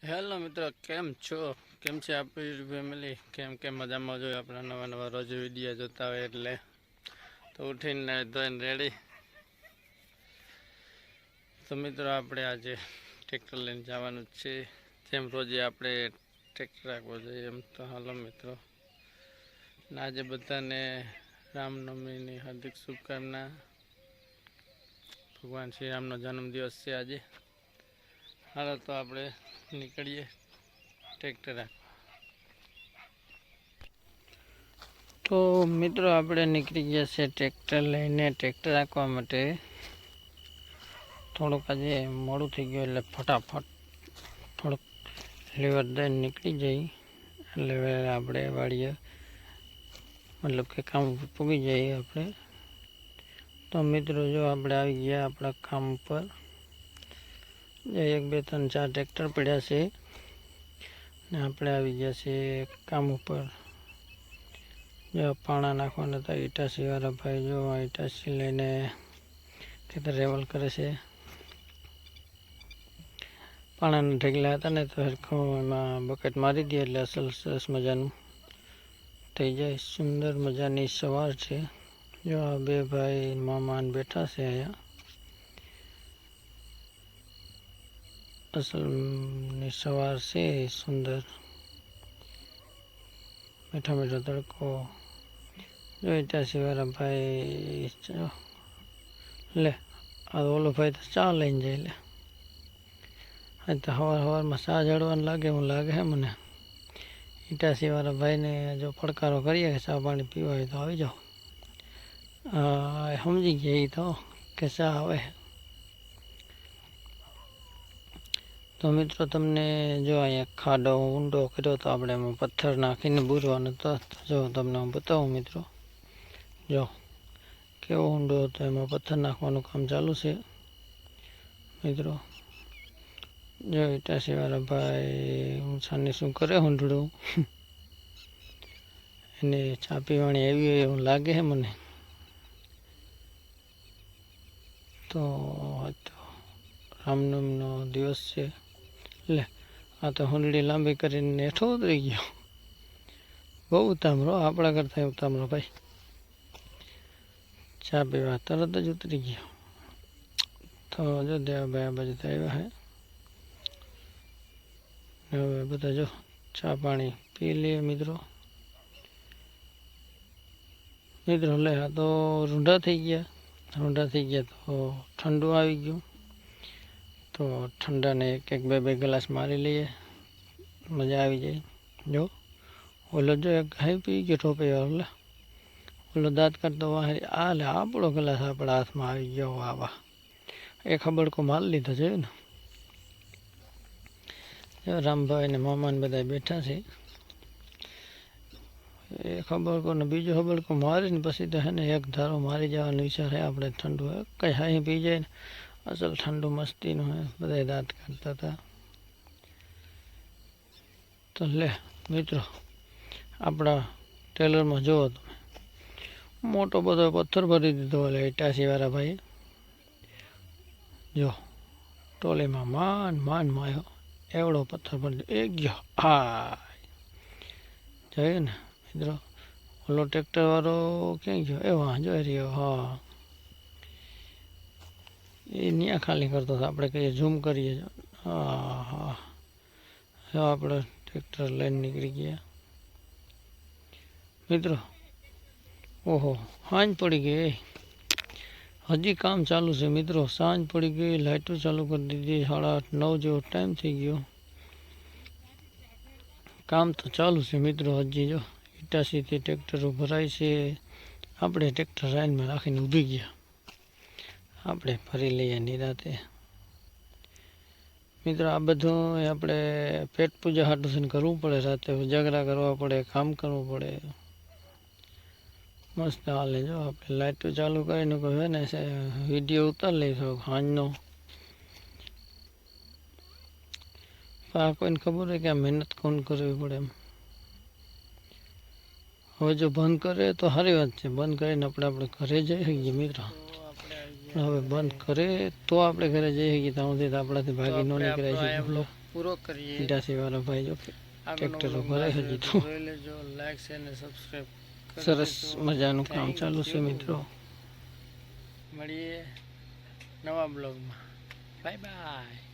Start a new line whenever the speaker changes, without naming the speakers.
Hello મિત્રો, કેમ છો? કેમ છે આપણી ફેમિલી? કેમ મજામાં જોઈએ? આપણા નવા રોજ વિડીયો જોતા હોય એટલે તો ઉઠીને ધોઈને રેડી. તો મિત્રો આપણે આજે ટ્રેક્ટર લઈને જવાનું છે. જેમ રોજે આપણે ટ્રેક્ટર રાખવો જોઈએ એમ તો હાલો મિત્રો. આજે બધાને રામનવમીની હાર્દિક શુભકામના. ભગવાન શ્રી રામનો જન્મદિવસ છે આજે. હાલો તો આપણે નીકળીએ ટ્રેક્ટર રાખવા. તો મિત્રો આપણે નીકળી ગયા છે ટ્રેક્ટર લઈને ટ્રેક્ટર રાખવા માટે. થોડુંક આજે મોડું થઈ ગયું એટલે ફટાફટ થોડુંક લીવર દઈને નીકળી જઈ એટલે આપણે વાડીએ મતલબ કે કામ પૂગી જઈએ આપણે. તો મિત્રો જો આપણે આવી ગયા આપણા કામ ઉપર. 1 2 3 4 ટ્રેક્ટર પડ્યા છે ને આપણે આવી ગયા છે કામ ઉપર. જો પાણા નાખવાના હતા ઈટાસીવાળા ભાઈ જો ઈટાસી લઈને ખેતર રેવલ કરે છે. પાણાના ઢગલા હતા ને તો હરખું એમાં બકેટ મારી દે એટલે અસલ સરસ મજાનું થઈ જાય. સુંદર મજાની સવાર છે. જો આ 2 ભાઈ મામાન બેઠા છે અહીંયા. અસલની સવાર છે સુંદર. મીઠો તડકો. જો ઈટાસીવાળા ભાઈ લે આ ઓલો ભાઈ તો ચા લઈને જાય. લે આ તો સવારમાં ચા જડવાનું લાગે એવું લાગે છે મને. ઈટાસીવાળા ભાઈને જો પડકારો કરીએ કે ચા પાણી પીવા હોય તો આવી જાઓ. સમજી ગયા એ તો કે ચા આવે. તો મિત્રો તમને જો અહીંયા ખાડો ઊંડો કર્યો તો આપણે એમાં પથ્થર નાખીને બૂરવાનો હતો. જો તમને હું બતાવું મિત્રો. જો કેવો ઊંડો હતો, એમાં પથ્થર નાખવાનું કામ ચાલુ છે મિત્રો. જો ઈટાસીવાળા ભાઈ ઊંચાની શું કરે ઊંડડું એને ચા પીવાની આવી હોય એવું લાગે છે મને. તો રામનવમીનો દિવસ છે. લે આ તો હુંડડી લાંબી કરીને હેઠો ઉતરી ગયો. બહુ ઉતામળો, આપણા કરતા ઉતામળો ભાઈ. ચા પીવા તરત જ ઉતરી ગયો. તો જો દેવાભાઈ આ બાજુ આવ્યા હે. હવે બધા જો ચા પાણી પી લઈએ મિત્રો. લે આ તો રૂંઢા થઈ ગયા તો ઠંડુ આવી ગયું. તો ઠંડાને 1 2 ગ્લાસ મારી લઈએ, મજા આવી જાય. જો ઓલો જો એક હાઈ પી ગયો ટોપે વાળો. ઓલો દાંત કાઢતો વાહરી આ લે આપણો ગ્લાસ આપણા હાથમાં આવી ગયો. વાહ એક હબડકો માલ લીધો છે ને. રામભાઈ ને મામાને બધા બેઠા છે. એક હબડકો ને બીજો હબડકો મારીને પછી તો હે ને એક ધારો મારી જવાનો વિચાર હે આપણે. ઠંડુ કઈ હાઈ પી જાય ને અસલ ઠંડુ મસ્તીનું હે. બધા દાંત કાઢતા હતા. તો લે મિત્રો આપણા ટેલરમાં જુઓ તમે મોટો બધો પથ્થર ભરી દીધો એટલે ઈટાસીવાળા ભાઈ. જો ટોલીમાં માન માયો એવડો પથ્થર ભરી એક ગયો. હા જોયું ને મિત્રો. ઓલો ટ્રેક્ટર વાળો ક્યાં ગયો? એ વાહ જોઈ રહ્યો. હા એ ન્યા ખાલી કરતો હતો. આપણે કહીએ ઝૂમ કરીએ. હા આપણે ટ્રેક્ટર લઈને નીકળી ગયા મિત્રો. ઓહો સાંજ પડી ગઈ. હજી કામ ચાલુ છે મિત્રો. સાંજ પડી ગઈ, લાઇટો ચાલુ કરી દીધી. 8:30 9 જેવો ટાઈમ થઈ ગયો. કામ તો ચાલુ છે મિત્રો. હજી જો ઈટાસીથી ટ્રેક્ટરો ભરાય છે. આપણે ટ્રેક્ટર લાઈનમાં રાખીને ઊભી ગયા. આપણે ફરી લઈએ નિરાતે મિત્રો. આ બધું આપણે પેટ પૂજા હાટું કરવું પડે. રાતે ઉજાગરા કરવા પડે, કામ કરવું પડે. મસ્ત હાલે. જો આપણે લાઇટો ચાલુ કરીને કહે ને વિડીયો ઉતાર લઈ થોડોક સાંજનો. આ કોઈને ખબર હોય કે આ મહેનત કોણ કરવી પડે એમ. હવે જો બંધ કરે તો સારી વાત છે. બંધ કરીને આપણે ઘરે જઈ શકીએ મિત્રો. હવે બંધ કરે તો આપણે ઘરે જઈ શકીએ. ત્યાં સુધી આપણાથી ભાગી ન નીકળાય છે. પૂરો કરીએ.
ઈટાસી વાળો ભાઈ જો ટ્રેક્ટરો ભરે હજી તો
જોઈ લેજો, લાઈક શેર અને સબસ્ક્રાઈબ
સરસ મજાનું કામ ચાલુ છે મિત્રો.
મળીએ નવા બ્લોગમાં. Bye bye.